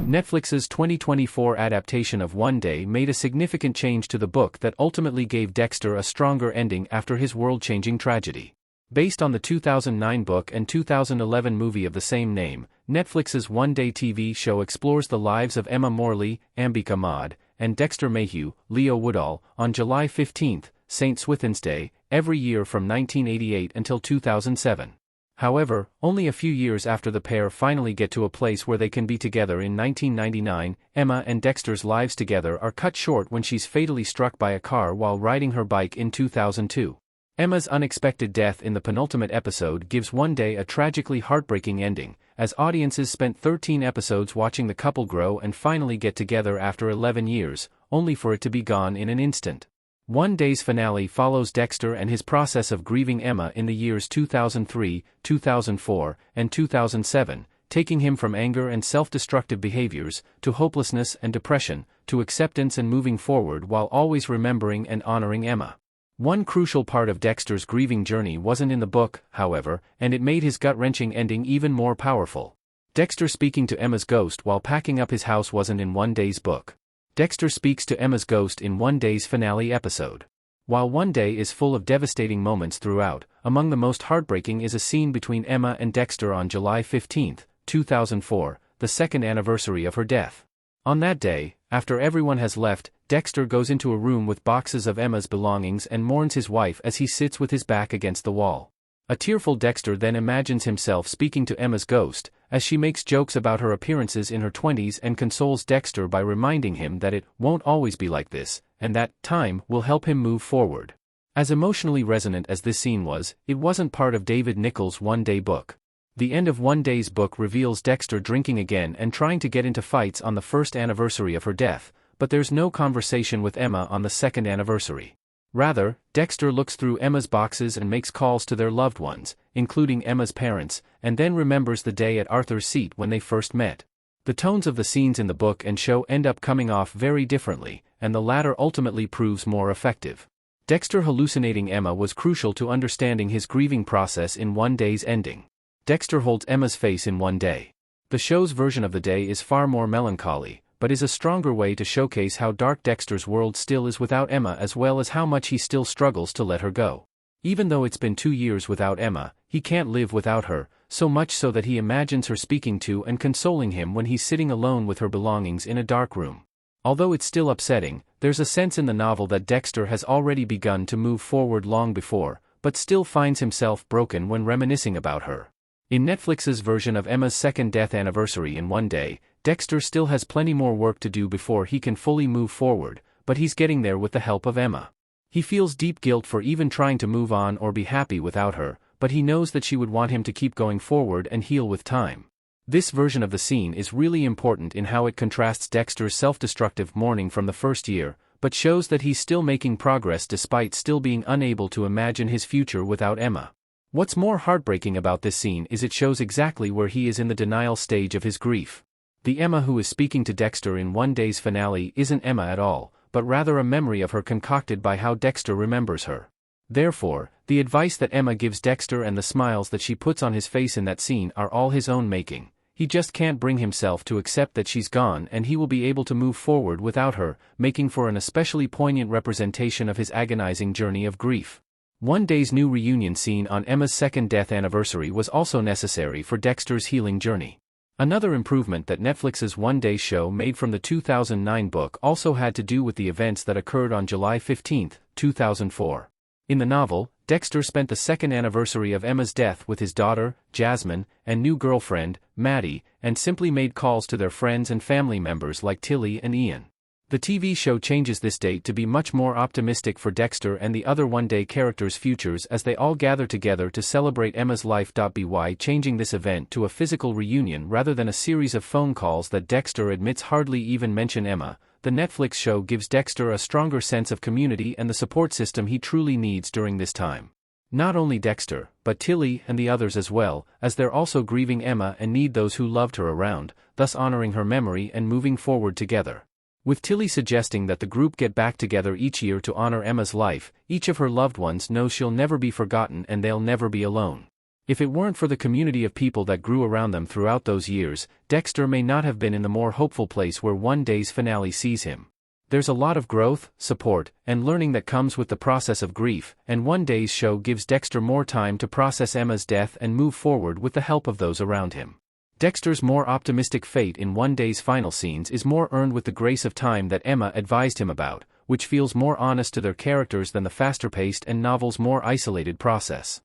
Netflix's 2024 adaptation of One Day made a significant change to the book that ultimately gave Dexter a stronger ending after his world-changing tragedy. Based on the 2009 book and 2011 movie of the same name, Netflix's One Day TV show explores the lives of Emma Morley, Ambika Maud, and Dexter Mayhew, Leo Woodall, on July 15, St. Swithin's Day, every year from 1988 until 2007. However, only a few years after the pair finally get to a place where they can be together in 1999, Emma and Dexter's lives together are cut short when she's fatally struck by a car while riding her bike in 2002. Emma's unexpected death in the penultimate episode gives One Day a tragically heartbreaking ending, as audiences spent 13 episodes watching the couple grow and finally get together after 11 years, only for it to be gone in an instant. One Day's finale follows Dexter and his process of grieving Emma in the years 2003, 2004, and 2007, taking him from anger and self-destructive behaviors, to hopelessness and depression, to acceptance and moving forward while always remembering and honoring Emma. One crucial part of Dexter's grieving journey wasn't in the book, however, and it made his gut-wrenching ending even more powerful. Dexter speaking to Emma's ghost while packing up his house wasn't in One Day's book. Dexter speaks to Emma's ghost in One Day's finale episode. While One Day is full of devastating moments throughout, among the most heartbreaking is a scene between Emma and Dexter on July 15, 2004, the second anniversary of her death. On that day, after everyone has left, Dexter goes into a room with boxes of Emma's belongings and mourns his wife as he sits with his back against the wall. A tearful Dexter then imagines himself speaking to Emma's ghost, as she makes jokes about her appearances in her 20s and consoles Dexter by reminding him that it won't always be like this, and that time will help him move forward. As emotionally resonant as this scene was, it wasn't part of David Nichols' One Day book. The end of One Day's book reveals Dexter drinking again and trying to get into fights on the first anniversary of her death, but there's no conversation with Emma on the second anniversary. Rather, Dexter looks through Emma's boxes and makes calls to their loved ones, including Emma's parents, and then remembers the day at Arthur's seat when they first met. The tones of the scenes in the book and show end up coming off very differently, and the latter ultimately proves more effective. Dexter hallucinating Emma was crucial to understanding his grieving process in One Day's ending. Dexter holds Emma's face in One Day. The show's version of the day is far more melancholy, but is a stronger way to showcase how dark Dexter's world still is without Emma, as well as how much he still struggles to let her go. Even though it's been 2 years without Emma, he can't live without her, so much so that he imagines her speaking to and consoling him when he's sitting alone with her belongings in a dark room. Although it's still upsetting, there's a sense in the novel that Dexter has already begun to move forward long before, but still finds himself broken when reminiscing about her. In Netflix's version of Emma's second death anniversary in One Day, Dexter still has plenty more work to do before he can fully move forward, but he's getting there with the help of Emma. He feels deep guilt for even trying to move on or be happy without her, but he knows that she would want him to keep going forward and heal with time. This version of the scene is really important in how it contrasts Dexter's self-destructive mourning from the first year, but shows that he's still making progress despite still being unable to imagine his future without Emma. What's more heartbreaking about this scene is it shows exactly where he is in the denial stage of his grief. The Emma who is speaking to Dexter in One Day's finale isn't Emma at all, but rather a memory of her concocted by how Dexter remembers her. Therefore, the advice that Emma gives Dexter and the smiles that she puts on his face in that scene are all his own making. He just can't bring himself to accept that she's gone, and he will be able to move forward without her, making for an especially poignant representation of his agonizing journey of grief. One Day's new reunion scene on Emma's second death anniversary was also necessary for Dexter's healing journey. Another improvement that Netflix's One Day show made from the 2009 book also had to do with the events that occurred on July 15, 2004. In the novel, Dexter spent the second anniversary of Emma's death with his daughter, Jasmine, and new girlfriend, Maddie, and simply made calls to their friends and family members like Tilly and Ian. The TV show changes this date to be much more optimistic for Dexter and the other One Day characters' futures as they all gather together to celebrate Emma's life. By changing this event to a physical reunion rather than a series of phone calls that Dexter admits hardly even mention Emma, the Netflix show gives Dexter a stronger sense of community and the support system he truly needs during this time. Not only Dexter, but Tilly and the others as well, as they're also grieving Emma and need those who loved her around, thus honoring her memory and moving forward together. With Tilly suggesting that the group get back together each year to honor Emma's life, each of her loved ones knows she'll never be forgotten and they'll never be alone. If it weren't for the community of people that grew around them throughout those years, Dexter may not have been in the more hopeful place where one day's finale sees him. There's a lot of growth, support, and learning that comes with the process of grief, and one day's show gives Dexter more time to process Emma's death and move forward with the help of those around him. Dexter's more optimistic fate in one day's final scenes is more earned with the grace of time that Emma advised him about, which feels more honest to their characters than the faster-paced and novel's more isolated process.